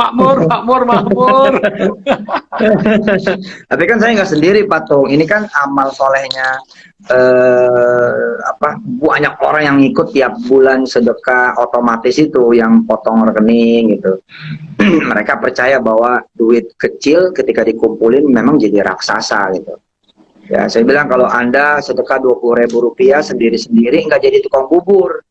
Makmur, makmur, makmur. Tapi kan saya nggak sendiri, Patung. Ini kan amal solehnya banyak orang yang ikut tiap bulan sedekah otomatis itu yang potong rekening gitu. Mereka percaya bahwa duit kecil ketika dikumpulin memang jadi raksasa gitu. Ya, saya bilang kalau Anda sedekah Rp20.000 sendiri-sendiri nggak jadi tukang bubur.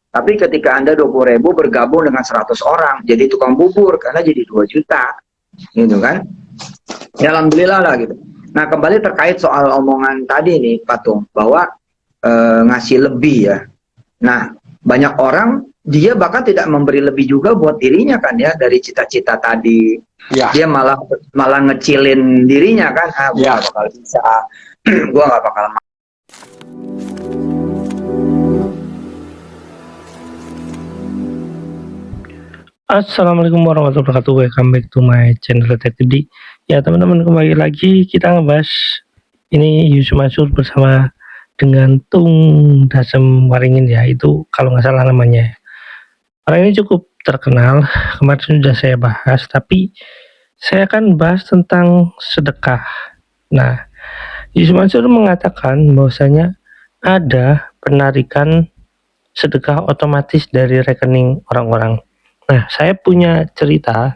Tapi ketika Anda 20.000 bergabung dengan 100 orang jadi tukang bubur karena jadi 2 juta. Gitu kan? Ya alhamdulillah lah gitu. Nah, kembali terkait soal omongan tadi nih Patung bahwa ngasih lebih ya. Nah, banyak orang dia bahkan tidak memberi lebih juga buat dirinya kan ya dari cita-cita tadi. Ya. Dia malah ngecilin dirinya kan. Gue Ya. gak bakal bisa. Gue gak bakal. Assalamualaikum warahmatullahi wabarakatuh. Welcome back to my channel Detektif D. Ya teman-teman, kembali lagi kita ngebahas ini Yusuf Mansur bersama dengan Tung Dasem Waringin ya, itu kalau nggak salah namanya. Orang ini cukup terkenal, kemarin sudah saya bahas, tapi saya akan bahas tentang sedekah. Nah, Yusuf Mansur mengatakan bahwasanya ada penarikan sedekah otomatis dari rekening orang-orang. Nah, saya punya cerita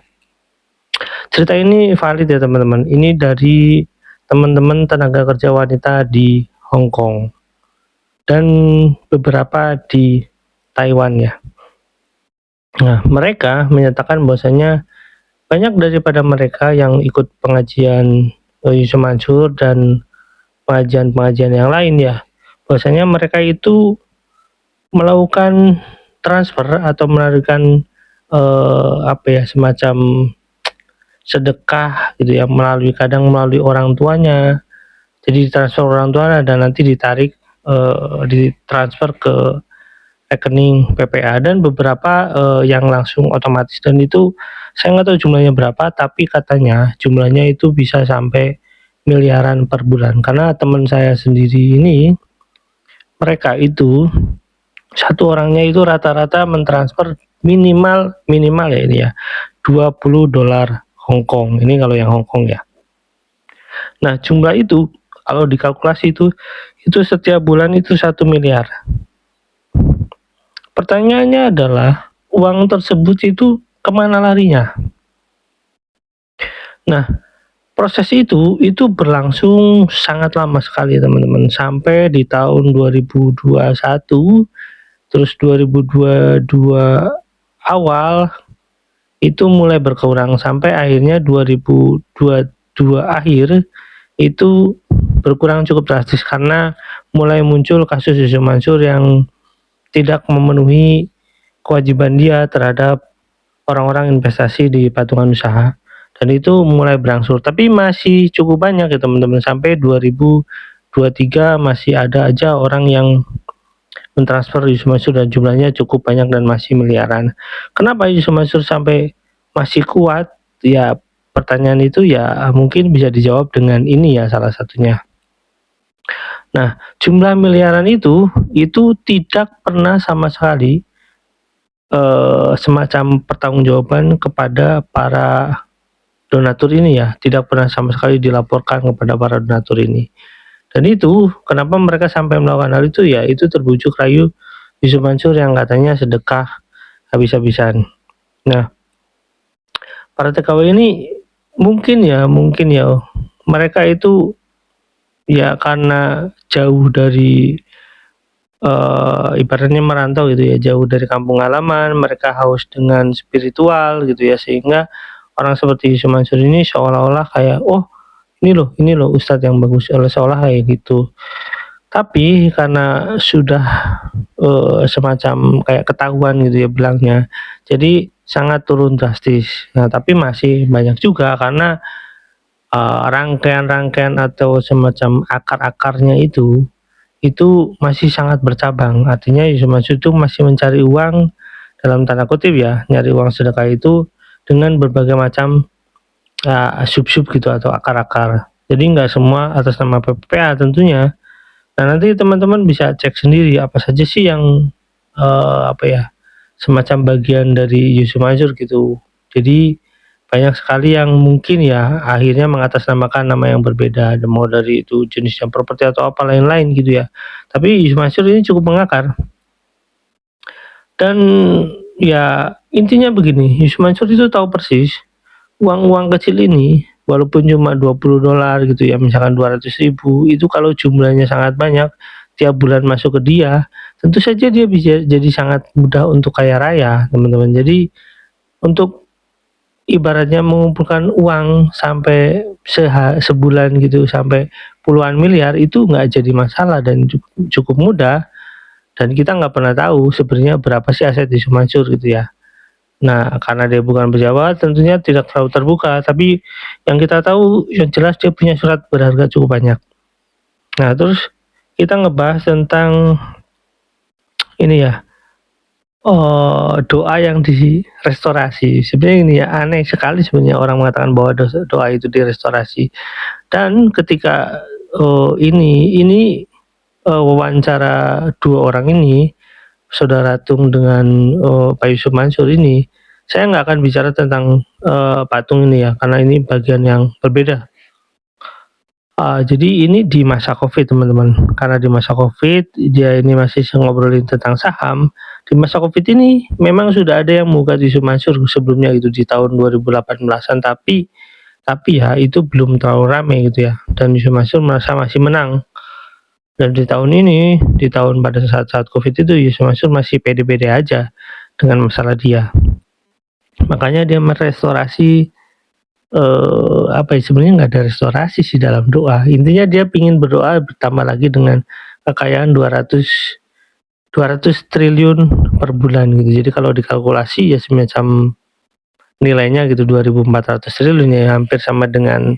ini valid ya teman-teman. Ini dari teman-teman tenaga kerja wanita di Hong Kong dan beberapa di Taiwan ya. Nah, mereka menyatakan bahwasanya banyak daripada mereka yang ikut pengajian Yusuf Mansur dan pengajian-pengajian yang lain ya, bahwasanya mereka itu melakukan transfer atau menarikan semacam sedekah gitu ya, kadang melalui orang tuanya, jadi ditransfer orang tuanya dan nanti ditarik ditransfer ke rekening PPA, dan beberapa yang langsung otomatis, dan itu saya nggak tahu jumlahnya berapa, tapi katanya jumlahnya itu bisa sampai miliaran per bulan. Karena teman saya sendiri ini, mereka itu satu orangnya itu rata-rata mentransfer minimal ya ini ya $20 Hong Kong, ini kalau yang Hong Kong ya. Nah, jumlah itu kalau dikalkulasi itu setiap bulan itu 1 miliar. Pertanyaannya adalah uang tersebut itu kemana larinya? Nah, proses itu berlangsung sangat lama sekali teman-teman, sampai di tahun 2021, terus 2022 awal itu mulai berkurang sampai akhirnya 2022 akhir itu berkurang cukup drastis karena mulai muncul kasus Yusuf Mansur yang tidak memenuhi kewajiban dia terhadap orang-orang investasi di patungan usaha, dan itu mulai berangsur, tapi masih cukup banyak ya teman-teman. Sampai 2023 masih ada aja orang yang mentransfer Yusuf Mansur dan jumlahnya cukup banyak dan masih miliaran. Kenapa Yusuf Mansur sampai masih kuat? Ya, pertanyaan itu ya mungkin bisa dijawab dengan ini ya, salah satunya. Nah, jumlah miliaran itu tidak pernah sama sekali semacam pertanggungjawaban kepada para donatur ini ya, tidak pernah sama sekali dilaporkan kepada para donatur ini. Dan itu kenapa mereka sampai melakukan hal itu ya, itu terbujuk rayu Yusuf Mansur yang katanya sedekah habis-habisan. Nah, para TKW ini mungkin ya mereka itu ya karena jauh dari ibaratnya merantau gitu ya, jauh dari kampung halaman, mereka haus dengan spiritual gitu ya, sehingga orang seperti Yusuf Mansur ini seolah-olah kayak, oh ini loh ustadz yang bagus, seolah kayak gitu. Tapi karena sudah semacam kayak ketahuan gitu ya bilangnya, jadi sangat turun drastis. Nah, tapi masih banyak juga karena rangkaian atau semacam akar-akarnya itu masih sangat bercabang. Artinya Yusuf Mansur itu masih mencari uang, dalam tanda kutip ya, nyari uang sedekah itu dengan berbagai macam sub-sub gitu atau akar-akar. Jadi nggak semua atas nama PPA tentunya. Nah, nanti teman-teman bisa cek sendiri apa saja sih yang semacam bagian dari Yusuf Mansur gitu. Jadi banyak sekali yang mungkin ya akhirnya mengatasnamakan nama yang berbeda, mau dari itu jenisnya properti atau apa lain-lain gitu ya. Tapi isu mansur ini cukup mengakar. Dan ya intinya begini, isu mansur itu tahu persis uang-uang kecil ini walaupun cuma $20 gitu ya, misalkan 200.000, itu kalau jumlahnya sangat banyak tiap bulan masuk ke dia, tentu saja dia bisa jadi sangat mudah untuk kaya raya, teman-teman. Jadi untuk ibaratnya mengumpulkan uang sampai sebulan gitu sampai puluhan miliar itu nggak jadi masalah dan cukup mudah, dan kita nggak pernah tahu sebenarnya berapa sih aset isu mansur gitu ya. Nah, karena dia bukan pejabat, tentunya tidak terlalu terbuka, tapi yang kita tahu yang jelas dia punya surat berharga cukup banyak. Nah, terus kita ngebahas tentang ini ya, doa yang direstorasi. Sebenarnya ini ya aneh sekali sebenarnya orang mengatakan bahwa doa itu direstorasi. Dan ketika ini wawancara dua orang ini, Saudara Tung dengan Pak Yusuf Mansur ini, saya nggak akan bicara tentang patung ini ya, karena ini bagian yang berbeda. Jadi ini di masa COVID teman-teman, karena di masa COVID dia ini masih ngobrolin tentang saham. Di masa COVID ini memang sudah ada yang membuka isu Mansur sebelumnya gitu di tahun 2018-an, tapi ya itu belum terlalu ramai gitu ya, dan isu Mansur merasa masih menang. Dan di tahun ini, di tahun pada saat-saat COVID itu, Yusuf Mansur masih pede-pede aja dengan masalah dia. Makanya dia merestorasi, apa ya, sebenarnya nggak ada restorasi sih dalam doa. Intinya dia pingin berdoa bertambah lagi dengan kekayaan 200 triliun per bulan gitu. Jadi kalau dikalkulasi ya semacam nilainya gitu 2.400 triliun ya, hampir sama dengan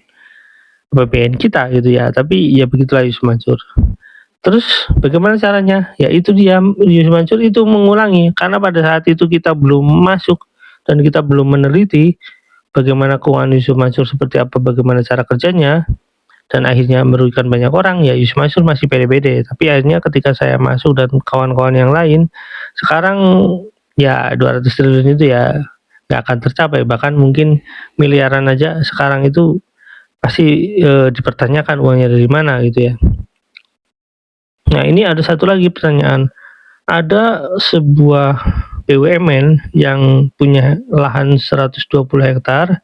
APBN kita gitu ya. Tapi ya begitulah Yusuf Mansur. Terus bagaimana caranya? Ya itu dia, Yusuf Mansur itu mengulangi, karena pada saat itu kita belum masuk dan kita belum meneliti bagaimana keuangan Yusuf Mansur seperti apa, bagaimana cara kerjanya, dan akhirnya merugikan banyak orang. Ya Yusuf Mansur masih pede-pede, tapi akhirnya ketika saya masuk dan kawan-kawan yang lain, sekarang ya 200 triliun itu ya nggak akan tercapai, bahkan mungkin miliaran aja sekarang itu pasti dipertanyakan uangnya dari mana gitu ya. Nah, ini ada satu lagi pertanyaan. Ada sebuah BUMN yang punya lahan 120 hektar,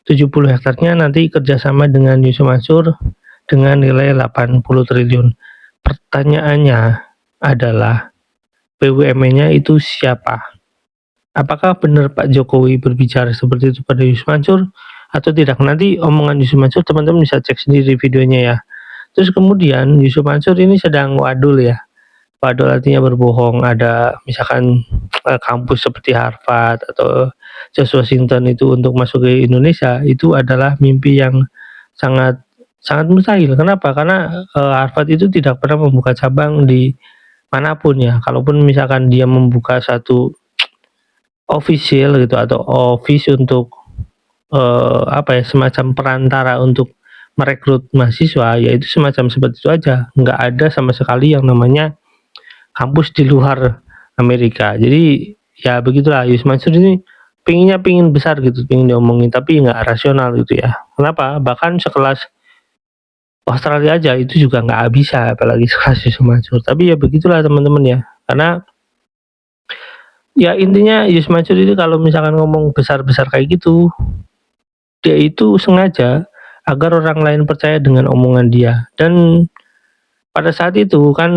70 hektarnya nanti kerjasama dengan Yusuf Mansur dengan nilai 80 triliun. Pertanyaannya adalah BUMN-nya itu siapa? Apakah benar Pak Jokowi berbicara seperti itu pada Yusuf Mansur atau tidak? Nanti omongan Yusuf Mansur teman-teman bisa cek sendiri videonya ya. Terus kemudian Yusuf Mansur ini sedang wadul ya. Wadul artinya berbohong. Ada misalkan kampus seperti Harvard atau George Washington itu untuk masuk ke Indonesia, itu adalah mimpi yang sangat mustahil. Kenapa? Karena Harvard itu tidak pernah membuka cabang di manapun ya. Kalaupun misalkan dia membuka satu official gitu atau office untuk apa ya, semacam perantara untuk merekrut mahasiswa, yaitu semacam seperti itu aja, nggak ada sama sekali yang namanya kampus di luar Amerika. Jadi ya begitulah, Yusuf Mansur ini pingin besar gitu, pingin diomongin, tapi nggak rasional gitu ya. Kenapa? Bahkan sekelas Australia aja itu juga nggak bisa, apalagi sekelas Yusuf Mansur. Tapi ya begitulah teman-teman ya, karena ya intinya Yusuf Mansur itu kalau misalkan ngomong besar-besar kayak gitu, dia itu sengaja agar orang lain percaya dengan omongan dia. Dan pada saat itu kan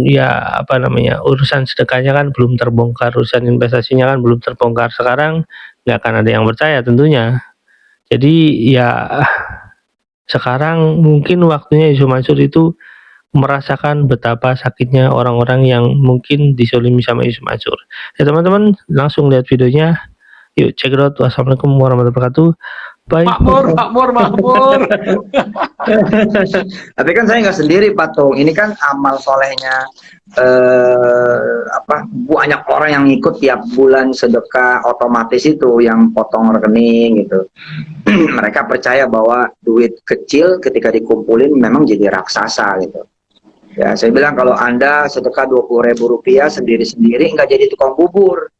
ya apa namanya, urusan sedekahnya kan belum terbongkar, urusan investasinya kan belum terbongkar. Sekarang nggak akan ada yang percaya tentunya. Jadi ya sekarang mungkin waktunya Yusuf Mansur itu merasakan betapa sakitnya orang-orang yang mungkin disolimi sama Yusuf Mansur. Ya teman-teman, langsung lihat videonya. Yuk check it out. Wassalamualaikum warahmatullahi wabarakatuh. Bye. Makmur. Tapi kan saya nggak sendiri, Pak Tung. Ini kan amal solehnya banyak orang yang ikut tiap bulan sedekah otomatis itu, yang potong rekening gitu. Mereka percaya bahwa duit kecil ketika dikumpulin memang jadi raksasa gitu. Ya, saya bilang kalau Anda sedekah Rp20.000 sendiri-sendiri nggak jadi tukang bubur.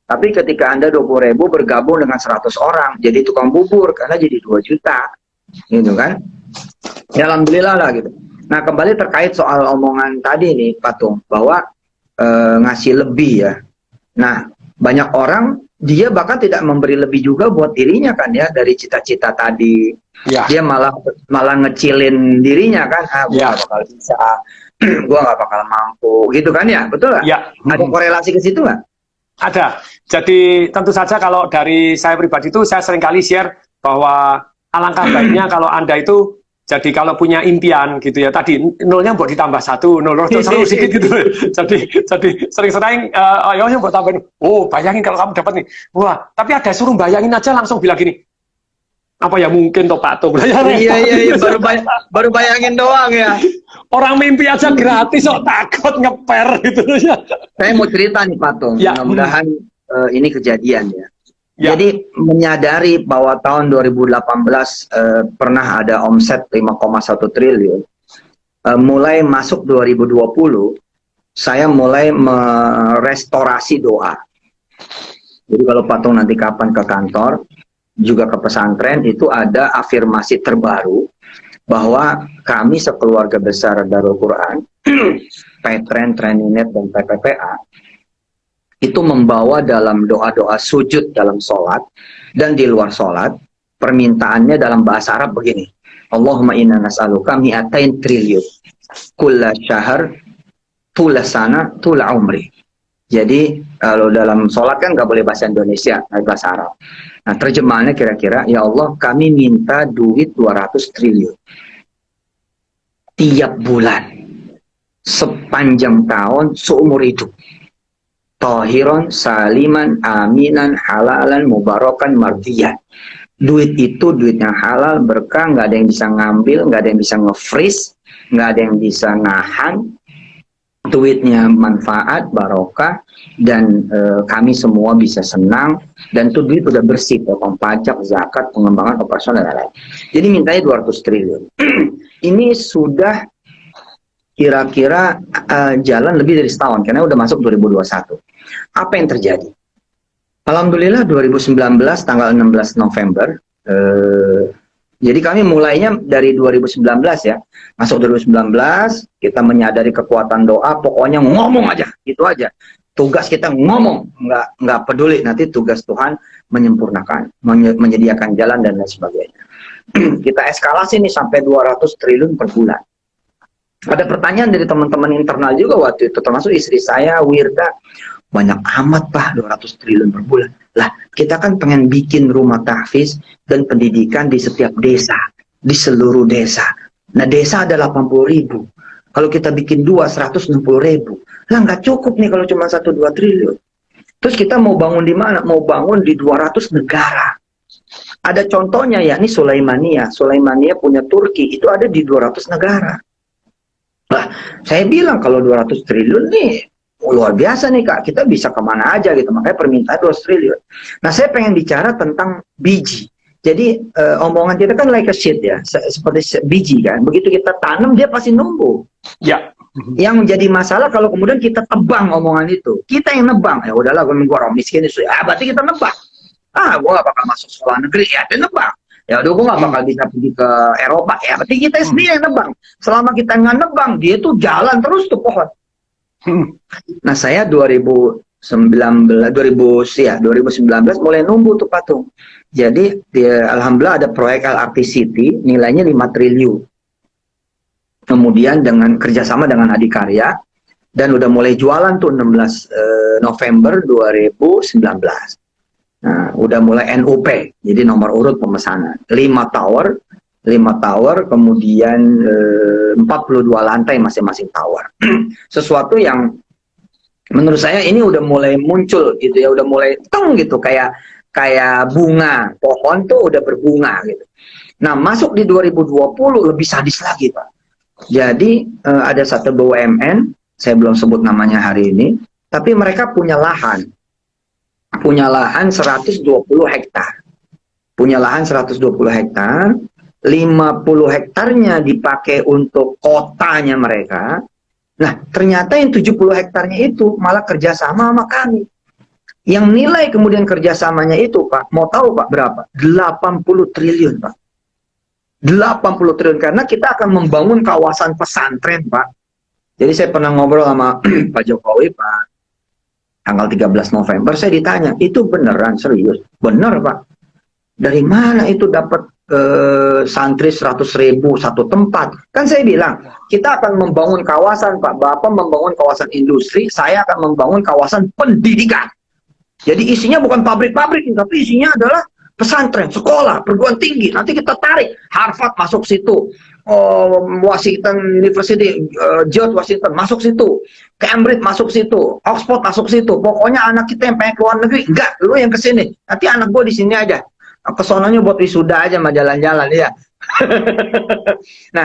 Tapi ketika Anda 20.000 bergabung dengan 100 orang, jadi tukang bubur, karena jadi 2 juta. Gitu kan. Ya alhamdulillah lah gitu. Nah kembali terkait soal omongan tadi nih Pak Tung, bahwa ngasih lebih ya. Nah banyak orang, dia bahkan tidak memberi lebih juga buat dirinya kan ya, dari cita-cita tadi. Ya. Dia malah ngecilin dirinya kan, gue Ya. gak bakal bisa, gue gak bakal mampu, gitu kan ya, betul nggak? Ya. Ada korelasi ke situ nggak? Ada. Jadi tentu saja kalau dari saya pribadi itu saya seringkali share bahwa alangkah baiknya kalau Anda itu jadi kalau punya impian gitu ya, tadi nolnya buat ditambah 1, nol selalu sedikit gitu. jadi sering-sering ayo yang buat tambahin. Oh, bayangin kalau kamu dapat nih. Wah, tapi ada suruh bayangin aja langsung bilang gini. Apa ya mungkin toh Pak Tung? Iya, baru bayangin doang ya. Orang mimpi aja gratis kok takut ngeper gitu ya. Saya mau cerita nih Pak Tung, Ya. mudah-mudahan ini kejadian ya. Ya. Jadi menyadari bahwa tahun 2018 pernah ada omset 5,1 triliun. Mulai masuk 2020, saya mulai merestorasi doa. Jadi kalau Pak Tung nanti kapan ke kantor, juga ke pesantren, itu ada afirmasi terbaru bahwa kami sekeluarga besar Darul Quran, Petren, Treninet, dan PPPA, itu membawa dalam doa-doa sujud dalam sholat dan di luar sholat, permintaannya dalam bahasa Arab begini, Allahumma inna nas'aluka mi'atain triliun kulla syahr tula sana tula umri. Jadi kalau dalam sholat kan nggak boleh bahasa Indonesia, harus bahasa Arab. Nah terjemahannya kira-kira, ya Allah kami minta duit 200 triliun tiap bulan sepanjang tahun seumur hidup. Tahiron, saliman, aminan, halalan, mubarakan, mardiyan. Duit itu duit yang halal, berkah, nggak ada yang bisa ngambil, nggak ada yang bisa nge-freeze, nggak ada yang bisa nahan. Duitnya manfaat, barokah, dan kami semua bisa senang, dan itu duit udah bersih, potong pajak, zakat, pengembangan operasional, dan lain-lain. Jadi mintanya 200 triliun. Ini sudah kira-kira jalan lebih dari setahun, karena udah masuk 2021. Apa yang terjadi? Alhamdulillah 2019 tanggal 16 November, jadi kami mulainya dari 2019 ya, masuk 2019 kita menyadari kekuatan doa, pokoknya ngomong aja, gitu aja. Tugas kita ngomong, nggak peduli nanti tugas Tuhan menyempurnakan, menyediakan jalan dan lain sebagainya. Kita eskalasi nih sampai 200 triliun per bulan. Ada pertanyaan dari teman-teman internal juga waktu itu, termasuk istri saya, Wirda, banyak amat Pak 200 triliun per bulan. Lah, kita kan pengen bikin rumah tahfiz dan pendidikan di setiap desa, di seluruh desa. Nah, desa ada 80.000. Kalau kita bikin 160.000. Lah, nggak cukup nih kalau cuma 1-2 triliun. Terus kita mau bangun di mana? Mau bangun di 200 negara. Ada contohnya yakni Sulaimania. Sulaimania punya Turki, itu ada di 200 negara. Lah, saya bilang kalau 200 triliun nih, luar biasa nih Kak, kita bisa kemana aja gitu, makanya permintaan 200 triliun. Nah saya pengen bicara tentang biji. Jadi omongan kita kan like a seed ya, seperti biji kan, begitu kita tanam dia pasti numbuh. Ya. Yang menjadi masalah kalau kemudian kita tebang omongan itu, kita yang nebang, ya udahlah gue orang miskin itu, berarti kita nebang. Gue gak bakal masuk sekolah negeri, ya dia nebang. Ya udah gue gak bakal bisa pergi ke Eropa, ya berarti kita sendiri yang nebang. Selama kita nggak nebang, dia tuh jalan terus tuh pohon. Nah saya 2019 mulai numbuh tuh patung. Jadi alhamdulillah ada proyek LRT City nilainya 5 triliun. Kemudian dengan kerjasama dengan Adikarya dan udah mulai jualan tuh 16 November 2019. Nah, udah mulai NUP, jadi nomor urut pemesanan. 5 tower, kemudian 42 lantai masing-masing tower. Sesuatu yang menurut saya ini udah mulai muncul gitu ya, udah mulai gitu kayak bunga, pohon tuh udah berbunga gitu. Nah, masuk di 2020 lebih sadis lagi, Pak. Jadi ada satu BUMN, saya belum sebut namanya hari ini, tapi mereka punya lahan 120 hektar. Punya lahan 120 hektar. 50 hektarnya dipakai untuk kotanya mereka. Nah, ternyata yang 70 hektarnya itu malah kerjasama sama kami. Yang nilai kemudian kerjasamanya itu, Pak, mau tahu Pak berapa? 80 triliun, Pak. 80 triliun, karena kita akan membangun kawasan pesantren, Pak. Jadi saya pernah ngobrol sama Pak Jokowi, Pak, tanggal 13 November, saya ditanya, itu beneran serius? Bener, Pak. Dari mana itu dapat santri 100.000 satu tempat? Kan saya bilang, kita akan membangun kawasan, Pak. Bapak membangun kawasan industri, saya akan membangun kawasan pendidikan. Jadi isinya bukan pabrik-pabrik, tapi isinya adalah pesantren, sekolah, perguruan tinggi. Nanti kita tarik Harvard masuk situ, Washington University, George Washington masuk situ, Cambridge masuk situ, Oxford masuk situ. Pokoknya anak kita yang pengen ke luar negeri, enggak, lu yang ke sini. Nanti anak gue di sini aja. Kesonanya buat wisuda aja, mah jalan-jalan ya. Nah,